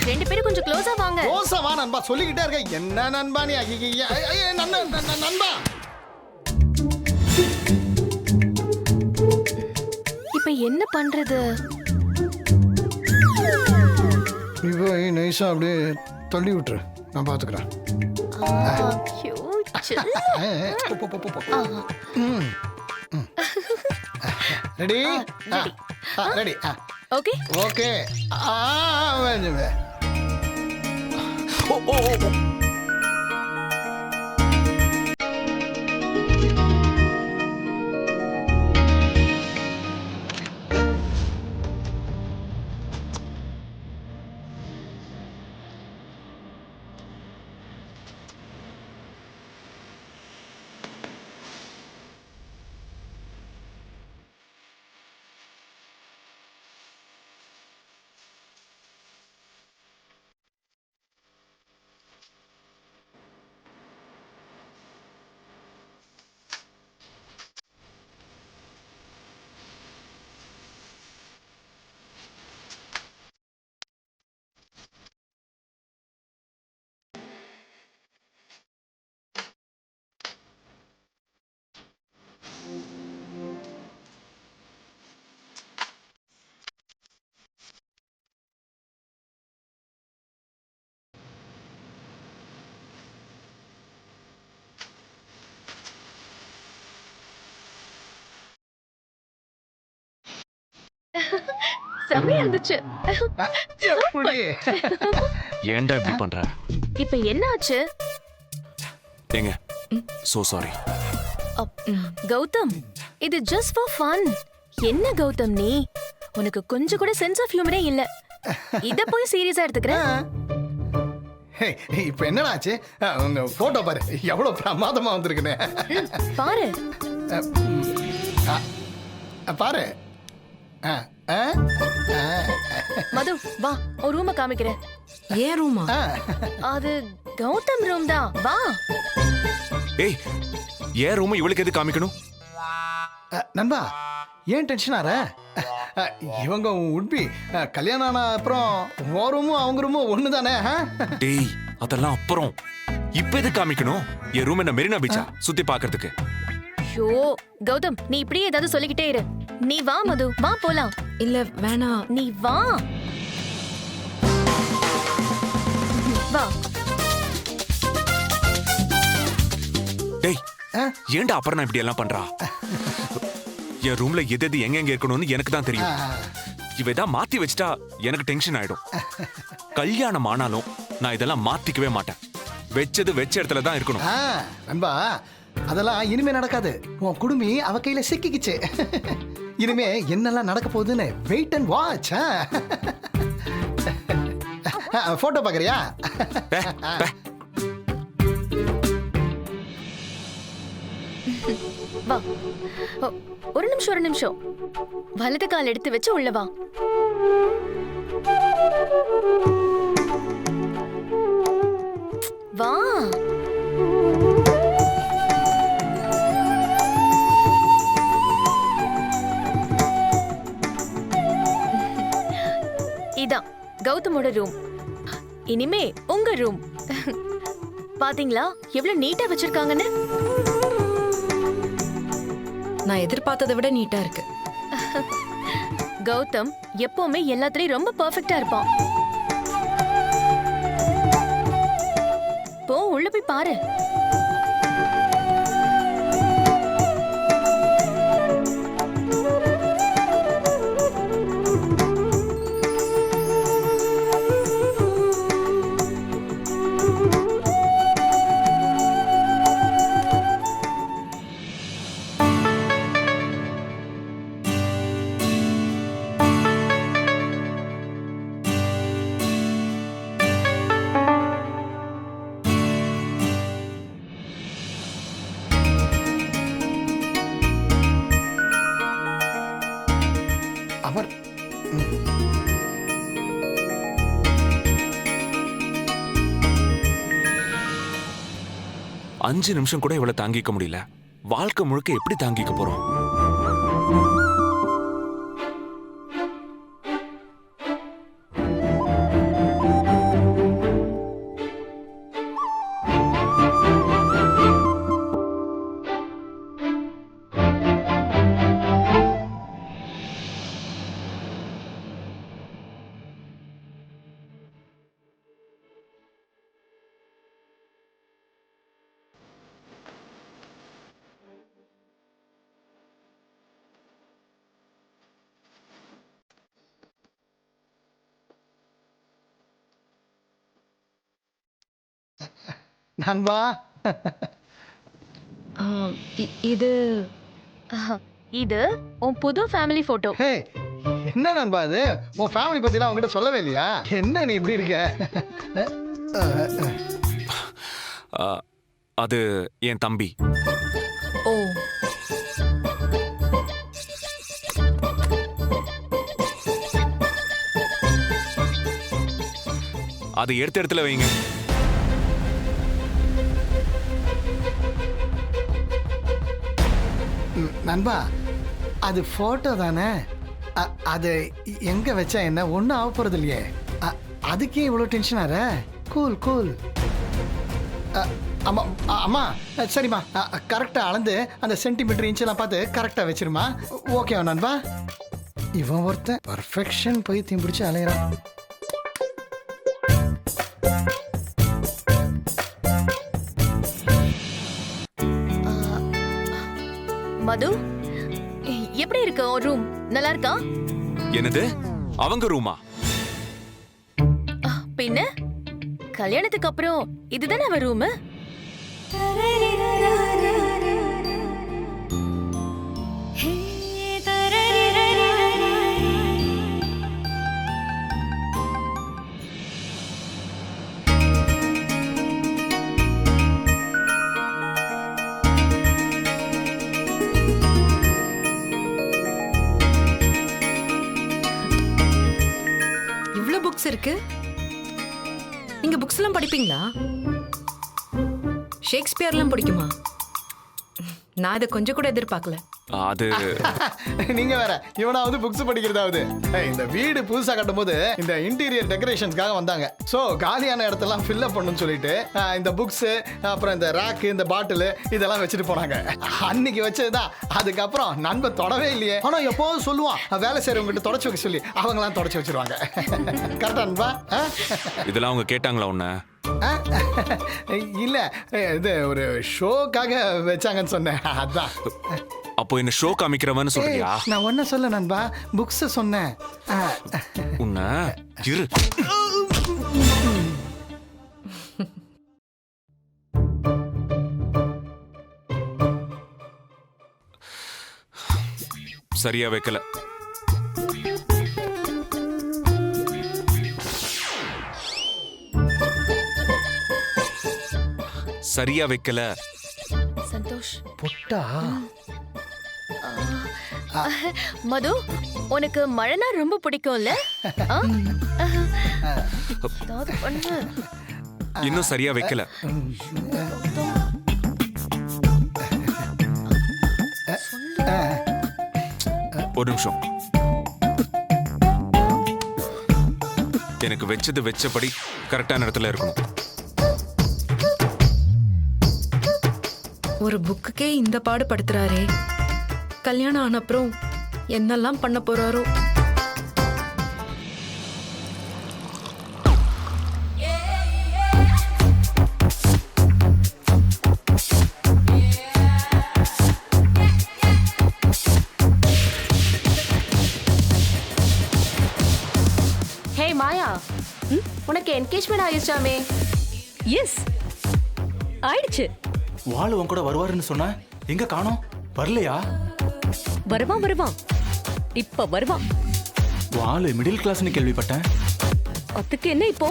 ரெண்டு பேரும் கொஞ்சம் க்ளோஸா வாங்க. க்ளோஸா வா நண்பா, சொல்லிக்கிட்டே இருக்க. என்ன நண்பா நீ? நண்பா இப்ப என்ன பண்றது? நீ போய் நைஸா அப்படியே தள்ளி விட்டுரு, நான் பாத்துக்கிறேன். Ready ready. Okay okay. செமையா இருந்துச்சு. ஏன்டா இப்படி பண்ற? இப்ப என்ன ஆச்சு? ஏங்க சோ சாரி. கௌதம், இது ஜஸ்ட் ஃபார் ஃபன். என்ன கௌதம் நீ? உனக்கு கொஞ்சம் கூட சென்ஸ் ஆஃப் ஹியூமரே இல்ல. இத போய் சீரியஸா எடுத்துக்கற? இப்ப என்னடாச்சு? உங்க போட்டோ பாரு, எவ்வளவு பிரமாதமா வந்திருக்குன்னு. பாரு பாரு. மது வா, ஒரு ரூம காமிக்கிறேன். ஏன் ரூமா? அது கௌதம் ரூம் தான், வா. ஏய், ஏன் ரூம் இவளுக்கு எது காமிக்கணும்? நண்பா ஏன் டென்ஷன் ஆற? இவங்க உட்பி கல்யாணம் ஆன அப்புறம் உன் ரூமும் அவங்க ரூமும் ஒண்ணுதானே? டேய், அதெல்லாம் அப்புறம். இப்ப எது காமிக்கணும்? என் ரூம் என்ன மெரினா பீச்சா சுத்தி பாக்குறதுக்கு? ஐயோ கௌதம், நீ இப்படியே ஏதாவது சொல்லிக்கிட்டே இரு. நீ வா மது, வா போலாம். இல்ல வேணாம், நீ வா வா. டேய், ஏன்டா அப்புறம் இப்படி எல்லாம் பண்றா? என் ரூம்ல எது எது எங்க இருக்கணும்னு எனக்கு தான் தெரியும். இவ தான் மாத்தி வச்சிட்டா எனக்கு டென்ஷன் ஆயிடும். கல்யாணம் ஆனாலும் நான் இதெல்லாம் மாத்திக்கவே மாட்டேன். வெச்சது வெச்ச இடத்துல தான் இருக்கணும். நண்பா, அதெல்லாம் இனிமே நடக்காது. உன் குடுமி அவ கையில சிக்கிக்கிச்சு. இனிமே என்னெல்லாம் நடக்க போகுதுன்னு வெயிட் அண்ட் வாட்ச். போட்டோ பாக்குறியா? வா, ஒரு நிமிஷம் ஒரு நிமிஷம். வலது கால் எடுத்து வச்சு உள்ள வா. வா. இதான் கௌதமோட ரூம். இனிமே உங்க ரூம். பாத்தீங்களா எவ்வளவு நீட்டா வச்சிருக்காங்கன்னு? நான் எதிர்பார்த்ததை விட நீட்டா இருக்கு. கௌதம் எப்பவுமே எல்லாத்துலயும் ரொம்ப பெர்ஃபெக்ட்டா இருப்பான். போ, உள்ள போய் பாரு. அவர் 5 நிமிஷம் கூட இவளை தாங்கிக்க முடியல. வாழ்க்கை முழுக்க எப்படி தாங்கிக்க போறோம்? நண்பா. ஆ, இது இது உன் புது ஃபேமிலி போட்டோ. ஹே, என்ன நண்பா இது? உன் ஃபேமிலி பத்திலாம் உங்ககிட்ட சொல்லவே இல்லையா? என்ன நீ இப்படி இருக்க? அது என் தம்பி. ஓ அது எடுத்த இடத்துல வைங்க. நண்பா, அது போட்டோ தானே? அது எங்க வச்சா என்ன? ஒன்றும் ஆக போறது இல்லையே. அதுக்கே இவ்வளோ டென்ஷன் ஆற? Cool cool. அம்மா அம்மா சரிம்மா, கரெக்டாக அளந்து அந்த சென்டிமீட்டர் இன்ச்செல்லாம் பார்த்து கரெக்டாக வச்சிருமா. ஓகேவா நண்பா? இவன் ஒருத்தன் பர்ஃபெக்ஷன் பைத்தியம் பிடிச்சி அலையிறான். மது, எப்படி இருக்கு உன் ரூம்? நல்லா இருக்கா? என்னது? அவங்க ரூமா? பின்ன கல்யாணத்துக்கு அப்புறம் இதுதானே அவன் ரூம். இவ்ளோ புக்ஸ் இருக்கு. நீங்க புக்ஸ் எல்லாம் படிப்பீங்களா? ஷேக்ஸ்பியர்லாம் பிடிக்குமா? நான் இதை கொஞ்சம் கூட எதிர்பார்க்கல. அது நீங்க வேற, இவனாவது புக்ஸ் படிக்கிறதாவது. இந்த வீடு புதுசா கட்டும் போது இந்த இன்டீரியர் டெக்கரேஷன்ஸ்க்காக வந்தாங்க. சோ காலியான இடத்தெல்லாம் ஃபில் அப் பண்ணணும்னு சொல்லிட்டு இந்த புக்ஸ், அப்புறம் இந்த ரேக், இந்த பாட்டில் இதெல்லாம் வச்சுட்டு போனாங்க. அன்னைக்கு வச்சதுதான். அதுக்கப்புறம் நண்பன் தொடவே இல்லையே. ஆனா எப்போதும் சொல்லுவான், வேலை செய்யறவங்க கிட்ட தொடச்சு வைக்க சொல்லி. அவங்களாம் தொடச்சு வச்சிருவாங்க. கரெக்டா நண்பா? இதெல்லாம் அவங்க கேட்டாங்களா உன்ன? இல்ல, இது ஒரு ஷோக்காக வச்சாங்கன்னு சொன்னேன். அதான். அப்போ என்ன ஷோ காமிக்கிறவன்னு சொல்றியா? நான் ஒன்னும் சொல்ல நண்பா, புக்ஸ் சொன்னேன். உன்ன இரு. சரியா வைக்கல. சரியா வைக்கல. சந்தோஷ். பொட்டா. மது, உனக்கு மழைனா ரொம்ப பிடிக்கும்ல? ஏதாவது பண்ணு. இன்னும் சரியா வைக்கல. ஒரு நிமிஷம். எனக்கு வச்சது வச்சபடி கரெக்டான இடத்துல இருக்கணும். ஒரு புக்குக்கே இந்த பாடு படுத்துறாரே. கல்யாணம் ஆன அப்புறம் என்னெல்லாம் பண்ண போறாரோ. ஹே மாயா, உனக்கு என்கேஜ்மெண்ட் ஆயிடுச்சாமே? எஸ், ஆயிடுச்சு. வாளு உன் கூட வருவாருன்னு சொன்ன, எங்க காணோம்? வரலையா? வருவான், இப்ப வருவான். வாளு மிடில் கிளாஸ்னு கேள்விப்பட்டேன். அதுக்கு என்ன இப்போ?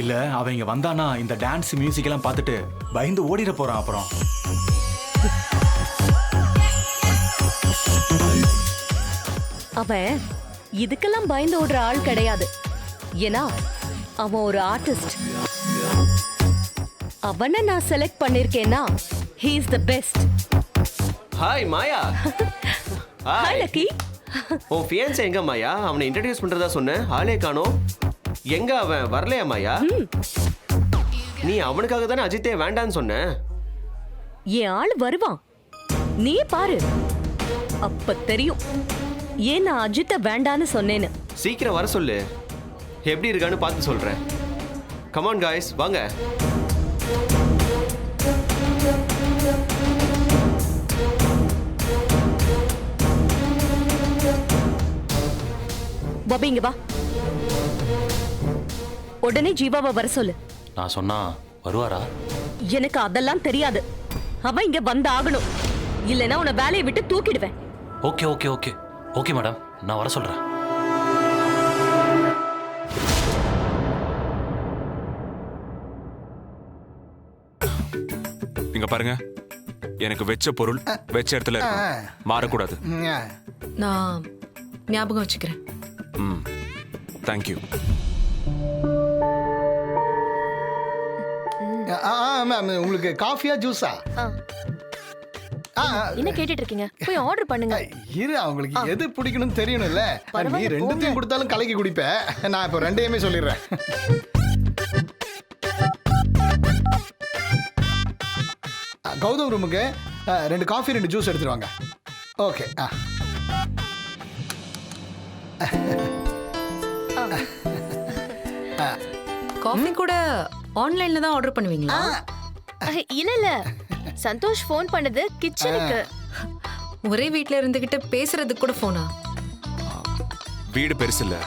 இல்ல, அவன் இங்க வந்தானா இந்த டான்ஸ் மியூசிக் எல்லாம் பார்த்துட்டு பயந்து ஓடிட போறான். அப்புறம் அவன் இதுக்கெல்லாம் பயந்து ஓடுற ஆள் கிடையாது. ஏன்னா அவன் ஒரு ஆர்டிஸ்ட். அவனை நான் செலக்ட் பண்ணிருக்கேன்னா he is the best. Hi Maya. Hi Lucky. உன் ஃபியான்ஸே எங்க மாயா? அவனை இன்ட்ரடியூஸ் பண்றதா சொன்னேன், ஆளே காணோம். எங்க அவன்? வரலையா மாயா? நீ அவனுக்காக தானே அஜித்தே வேண்டான்னு சொன்ன. என் ஆள் வருவான், நீ பாரு, அப்ப தெரியும் ஏன் நான் அஜித்த வேண்டான்னு சொன்னேன்னு. சீக்கிரம் வர சொல்லு, எப்படி இருக்கான்னு பார்த்து சொல்றேன். கமான் காய்ஸ், வாங்க. பாபி இங்க வா. உடனே ஜீவாவை வர சொல்லு. நான் சொன்னா வருவாரா? எனக்கு அதெல்லாம் தெரியாது. அவன் இங்க வந்து ஆகணும், இல்லைன்னா உன்னை வேலையை விட்டு தூக்கிடுவேன். Okay okay okay okay madam, நான் வர சொல்றேன். இங்க பாருங்க, எனக்கு வெச்ச பொருள் வெச்ச இடத்துல இருக்கணும். மாறக்கூடாது. நான் ஞாபகம் வச்சுக்கிறேன். ம், தேங்க்யூ. மேம், உங்களுக்கு காஃபியா ஜூஸா? என்ன கேட்டுட்டு இருக்கீங்க? போய் ஆர்டர் பண்ணுங்க. இரு, அவங்களுக்கு எது பிடிக்கணும்னு தெரியணும்ல. நீ பரவாயில்ல, ரெண்டுத்தையும் கொடுத்தாலும் கலக்கி குடிப்பேன். நான் இப்போ ரெண்டையுமே சொல்லிடுறேன். கௌதம் ரூமுக்கு 2 காஃபி 2 ஜூஸ் எடுத்துட்டு வாங்க. ஓகே. காஃபி கூட ஆன்லைன்ல தான் ஆர்டர் பண்ணுவீங்களா? இல்ல இல்ல, சந்தோஷ் ஃபோன் பண்ணது கிச்சனுக்கு. ஒரே வீட்ல இருந்துகிட்டு பேசுறதுக்கு கூட போனா? வீடு பெருசு இல்ல,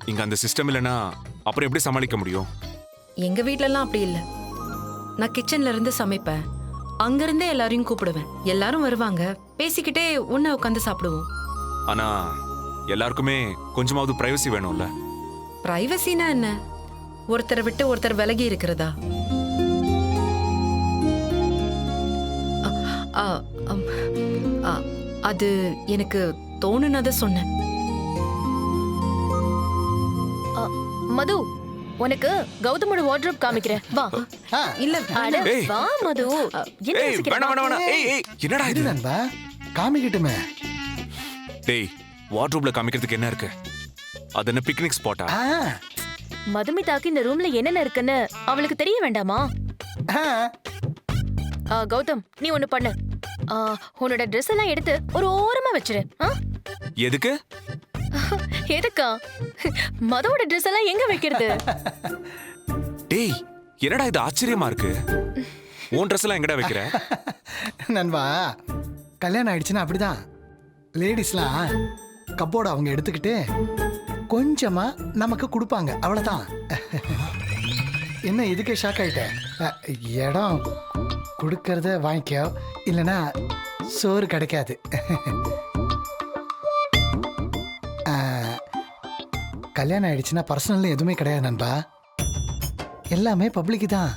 இங்க அந்த சிஸ்டம் இல்லனா அப்புறம் எப்படி சமாளிக்க முடியும்? எங்க வீட்ல எல்லாம் அப்படி இல்ல. நான் கிச்சன்ல இருந்து சமைப்பேன், அங்க இருந்தே எல்லாரையும் கூப்பிடுவேன். எல்லாரும் வருவாங்க, பேசிக்கிட்டே ஒண்ணா உட்காந்து சாப்பிடுவோம். ஆனா எல்லாருக்குமே கொஞ்சமாவது பிரைவசி வேணும்ல. பிரைவசினா என்ன? ஒருத்தரை விட்டு ஒருத்தர் விலகி இருக்கிறதா? அது எனக்கு தோணுனத சொன்னேன். மது, உனக்கு கௌதமோட வார்ட்ரோப் காமிக்கிறேன், வா. இல்ல அட, ஏய். வா மது. என்ன ஏய், யோசிக்கிற? வேணாம் வேணாம் வேணாம். ஏய் ஏய், என்னடா இது இது? நண்பா, காமிக்கிட்டுமே. டேய், வார்ட்ரோப்ல காமிக்கிறதுக்கு என்ன இருக்கு? அது என்ன பிக்னிக் ஸ்பாட்டா? மதுமிதாக்கு இந்த ரூம்ல என்னென்ன இருக்குன்னு அவளுக்கு தெரிய வேண்டாமா? கௌதம், நீ ஒண்ணு பண்ணு. உன்னோட ட்ரெஸ் எல்லாம் எடுத்து ஒரு ஓரமா வச்சிரு. எதுக்கு? எதுக்கா? மதுவோட ட்ரெஸ் எல்லாம் எங்க வைக்கிறது? டேய், என்னடா இது ஆச்சரியமா இருக்கு? உன் ட்ரெஸ் எல்லாம் எங்கடா வைக்கிற? நண்பா, கல்யாணம் ஆயிடுச்சுன்னா அப்படிதான். லேடிஸ்லாம் கப்போர்டு அவங்க எடுத்துக்கிட்டு கொஞ்சமா நமக்கு கொடுப்பாங்க, அவ்வளவுதான். என்ன இதுக்கே ஷாக் ஆயிட்ட? இடம் கொடுக்கறத வாங்கிக்கோ, இல்லைன்னா சோறு கிடைக்காது. கல்யாணம் ஆயிடுச்சுன்னா பர்சனல் எதுவுமே கிடையாது நண்பா, எல்லாமே பப்ளிக் தான்.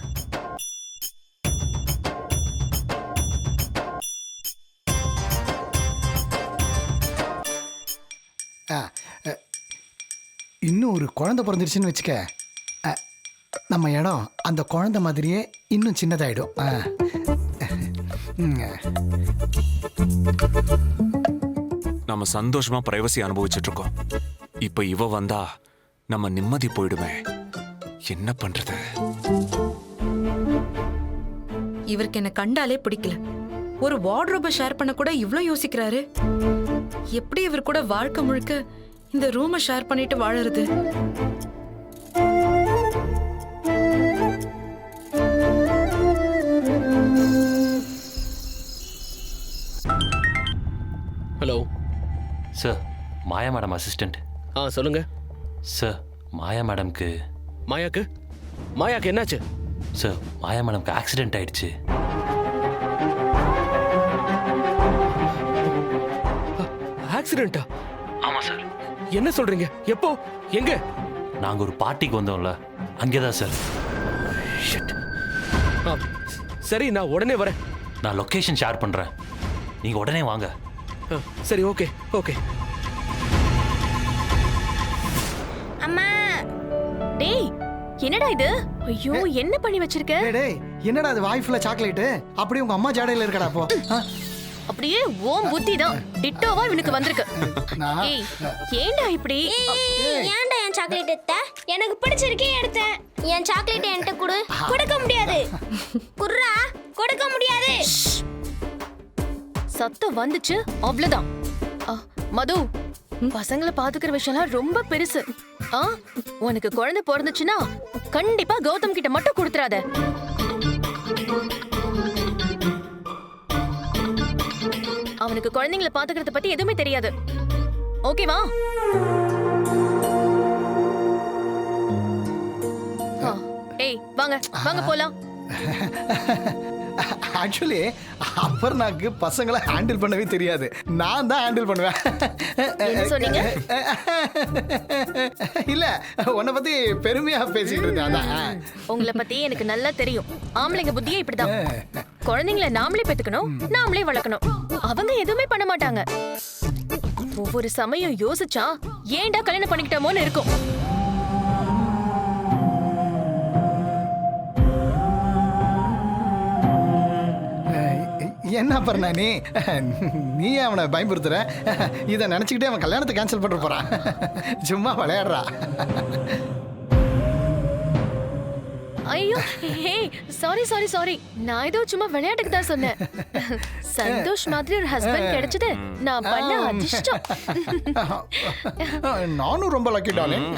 இன்னும் ஒரு குழந்தை பிறந்துருச்சுன்னு வச்சுக்க, நம்ம இடம் அந்த குழந்தை மாதிரியே இன்னும் சின்னதாயிடும். நம்ம சந்தோஷமா பிரைவசி அனுபவிச்சுட்டு இருக்கோம். இப்ப இவ வந்தா நம்ம நிம்மதி போயிடுமே. என்ன பண்றது? இவருக்கு என்ன கண்டாலே பிடிக்கல. ஒரு வார்ட்ரோபை ஷேர் பண்ண கூட இவ்ளோ யோசிக்கிறாரு. எப்படி இவர் கூட வாழ்க்கை முழுக்க இந்த ரூமை ஷேர் பண்ணிட்டு வாழறது? ஹலோ சார், மாயா மேடம் அசிஸ்டன்ட். சொல்லுங்க சார், மாயா மேடம்க்கு மாயாக்கு என்னாச்சு? சார், மாயா மேடம்க்கு ஆக்சிடென்ட் ஆயிடுச்சு. ஆக்சிடென்ட்டா? ஆமா சார். என்ன சொல்றீங்க? எப்போ? எங்க? நாங்க ஒரு பார்ட்டிக்கு வந்தோம்ல, அங்கேதான் சார். சரி, நான் உடனே வரேன். நான் லொகேஷன் ஷேர் பண்றேன், நீங்க உடனே வாங்க. சரி, ஓகே ஓகே. அம்மா. டேய், என்னடா இது? ஐயோ, என்ன பண்ணி வச்சிருக்க? டேய், என்னடா அது வாய் ஃபுல்லா சாக்லேட்? அப்படியே உங்க அம்மா ஜாடையில இருக்கடா அப்போ. அப்படியே ஓம் புத்தி தான் டிட்டோவா இவனுக்கு வந்திருக்கு. ஏய், ஏன்டா இப்படி? ஏன்டா என் சாக்லேட் எடுத்த? எனக்கு பிடிச்சிருக்கே எடுத்தேன். என் சாக்லேட் என்கிட்ட கொடு. கொடுக்க முடியாது. குர்ரா, கொடுக்க முடியாது. சத்தம் வந்துச்சு, அவ்வளவுதான். மது, பசங்களை பாத்துக்கிற விஷயம்லாம் ரொம்ப பெருசு. உனக்கு குழந்தை பிறந்துச்சுன்னா கண்டிப்பா கௌதம் கிட்ட மட்டும் கொடுத்துறாத. அவனுக்கு குழந்தைங்களை பாத்துக்கிறத பத்தி எதுவுமே தெரியாது. ஓகேவா? ஏய், வாங்க வாங்க போலாம். ஆக்சுவலி அப்பர்னாக்கு பசங்களை ஹேண்டில் பண்ணவே தெரியாது, நான் தான் ஹேண்டில் பண்ணுவேன். என்ன சொன்னீங்க? இல்ல, உன்னை பத்தி பெருமையா பேசிட்டு இருந்தேன். அதான். உங்களை பத்தி எனக்கு நல்லா தெரியும். ஆம்பளைங்க புத்தியே இப்படிதான். குழந்தைங்களை நாமளே பெத்துக்கணும், நாமளே வளர்க்கணும். அவங்க எதுவுமே பண்ண மாட்டாங்க. ஒவ்வொரு சமயம் யோசிச்சா ஏன்டா கல்யாணம் பண்ணிக்கிட்டோமோன்னு இருக்கும். என்ன பண்ண நீ அவனை பயன்படுத்துற? இதை நினைச்சுக்கிட்டே அவன் கல்யாணத்தை கேன்சல் பண்ண போறான். சும்மா விளையாடுறா. ஐயோ, ஹே, சாரி சாரி சாரி. நான் ஏதோ சும்மா விளையாட்டுக்கு தான் சொன்னேன். சந்தோஷ் மாதிரி ஒரு ஹஸ்பண்ட் கிடைச்சது நான் பண்ண அதிர்ஷ்டம். நானும் ரொம்ப லக்கி டார்லிங்.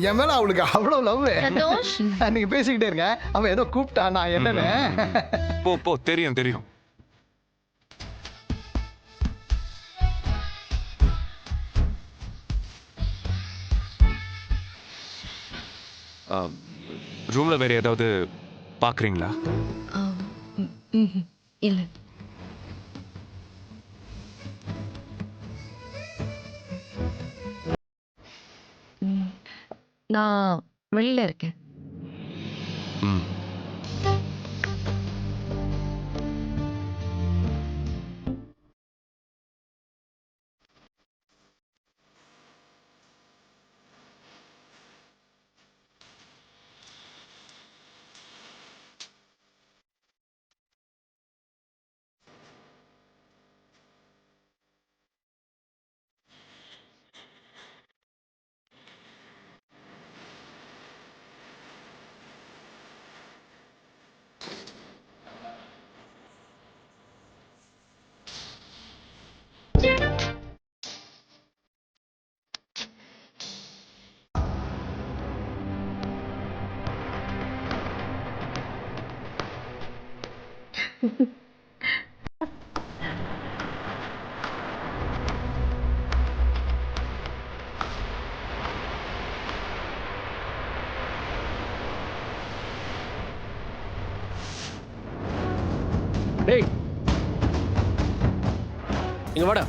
என் மேல அவளுக்கு அவ்வளவு லவ். சந்தோஷ், நீங்க பேசிக்கிட்டே இருங்க. அவன் ஏதோ கூப்பிட்டா, நான் என்னன்னு. போ போ, தெரியும் தெரியும். ரூம்ல வேற ஏதாவது பாக்குறீங்களா? இல்ல. நான் வெளியில இருக்கேன். ம். டேய், இங்க வாடா.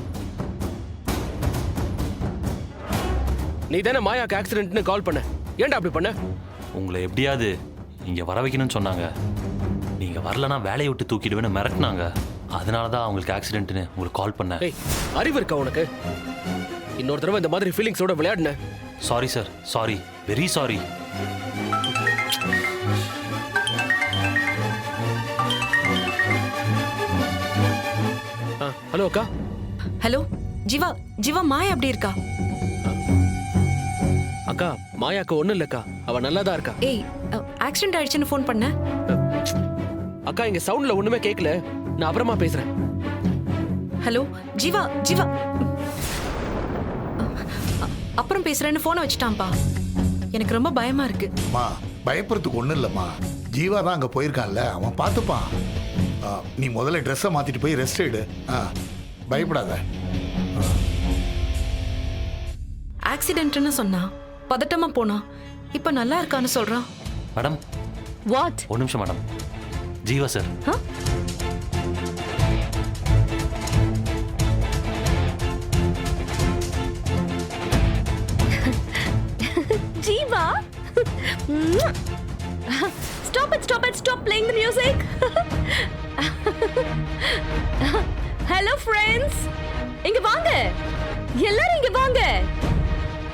நீ தானே மாயாக்கு ஆக்சிடென்ட்னு கால் பண்ண. ஏன்டா அப்படி பண்ண? உங்களை எப்படியாவது இங்க வர வைக்கணும்னு சொன்னாங்க. நீங்க வரலனா வேலையை விட்டு தூக்கிடுவேன்னு மிரட்டினாங்க. அதனால தான் அவங்களுக்கு ஆக்சிடென்ட்னு உங்களுக்கு கால் பண்ணேன். டேய், அறிவு இருக்கா உனக்கு? இன்னொரு தடவை இந்த மாதிரி ஃபீலிங்ஸோட விளையாடுன. Sorry sir, sorry, very sorry. Hello அக்கா. ஹலோ ஜீவா, ஜீவா மாயா அப்படி இருக்கா? அக்கா, மாயாக்கு ஒண்ணும் இல்லக்கா, அவ நல்லா தான் இருக்கா. ஏய், ஆக்சிடென்ட் ஆயிடுச்சுன்னு ஃபோன் பண்ண. அக்கா, இங்க சவுண்ட்ல ஒண்ணுமே கேட்கல, நான் அப்புறமா பேசுறேன். ஹலோ ஜீவா, ஜீவா அப்புறம் பேசுறேன்னு போனை வச்சுட்டான்ப்பா. எனக்கு ரொம்ப பயமா இருக்கு. அம்மா, பயப்படுறதுக்கு ஒண்ணும் இல்லம்மா. ஜீவா தான் அங்க போயிருக்கான்ல, அவன் பார்த்துப்பான். நீ முதல்ல ட்ரெஸ்ஸை மாத்திட்டு போய் ரெஸ்ட் எடு. பயப்படாத. ஆக்சிடென்ட்னு சொன்னா பதட்டமா போனா, இப்ப நல்லா இருக்கான்னு சொல்றான். Madam, what? ஒரு நிமிஷம் madam. Jeeva sir. Jeeva, stop it, stop it, stop playing the music. Hello friends, இங்க வாங்க, எல்லாரும் இங்க வாங்க.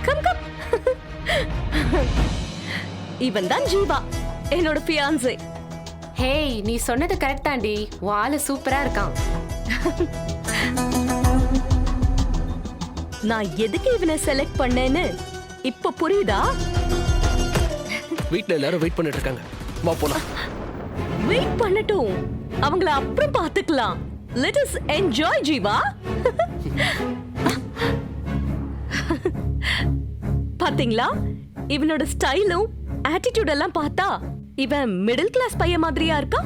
Come come. இவன் தான் ஜீவா, என்னோட ஃபியான்சே. ஹேய், நீ சொன்னது கரெக்ட் தாண்டி. வாளு சூப்பரா இருக்கான். நான் எதுக்கு இவனை செலக்ட் பண்ணேன்னு இப்ப புரியுதா? வீட்ல எல்லாரும் வெயிட் பண்ணிட்டு இருக்காங்க, வா போலாம். வெயிட் பண்ணட்டும், அவங்கள அப்புறம் பாத்துக்கலாம். Let us enjoy Jeeva. பாத்தீங்களா, இவனோட ஸ்டைலும் ஆட்டிடியூட் எல்லாம் பார்த்தா இவன் மிடில் கிளாஸ் பையன் மாதிரியா இருக்கா?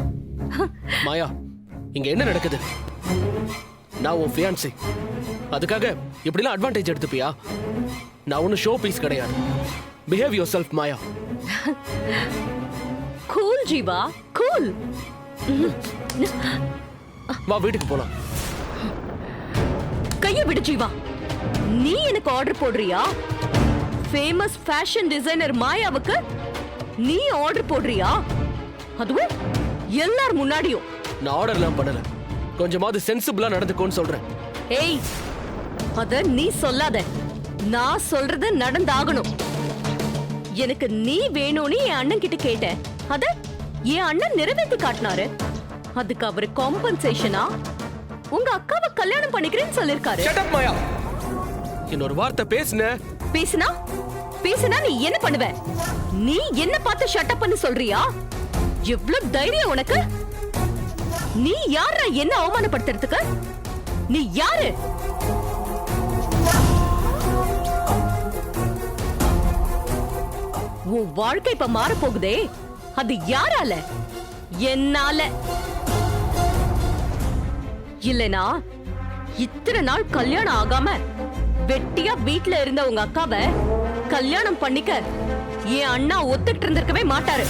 மாயா, இங்க என்ன நடக்குது? நான் உன் ஃபியான்சி, அதுக்காக இப்படிலாம் அட்வான்டேஜ் எடுத்துப்பியா? நான் ஒன்னும் ஷோ பீஸ் கிடையாது. Behave your self Maya. Cool Jeeva, cool. வா வீட்டுக்கு போலாம். கைய விடு ஜீவா. நீ எனக்கு ஆர்டர் போடுறியா? ஃபேமஸ் ஃபேஷன் டிசைனர் மாயாவுக்கு நீ ஆர்டர் போடுறியா? அதுவும் எல்லார் முன்னாடியும். நான் ஆர்டர்லாம் பண்ணல. கொஞ்சமாவது சென்சிபிளா நடந்துக்கோன்னு சொல்றேன். ஏய், அத நீ சொல்லாத. நான் சொல்றது நடந்தாகணும். எனக்கு நீ வேணும்னு என் அண்ணன் கிட்ட கேட்டேன். அத என் அண்ணன் நிறைவேற்றி காட்டினாரு. அதுக்கு அவரு காம்பன்சேஷனா உங்க அக்காவை கல்யாணம் பண்ணிக்கிறேன்னு சொல்லிருக்காரு. ஷட் அப் மாயா. இன்னொரு வார்த்தை பேசுன. பேசினா நீ என்ன பண்ணுவ? நீ என்ன பார்த்து ஷட் அப் பண்ணி சொல்றியா? எவ்வளவு தைரியம் உனக்கு? நீ யாரா என்ன அவமானப்படுத்துறதுக்கு? நீ யாரு? உன் வாழ்க்கை இப்ப மாற போகுதே, அது யாரால? என்னால. இல்லனா இத்தனை நாள் கல்யாணம் ஆகாம வெட்டியா வீட்ல இருந்த உங்க அக்காவை கல்யாணம் பண்ணிக்க என் அண்ணா ஒத்துக்கிட்டு இருந்திருக்கவே மாட்டாரு.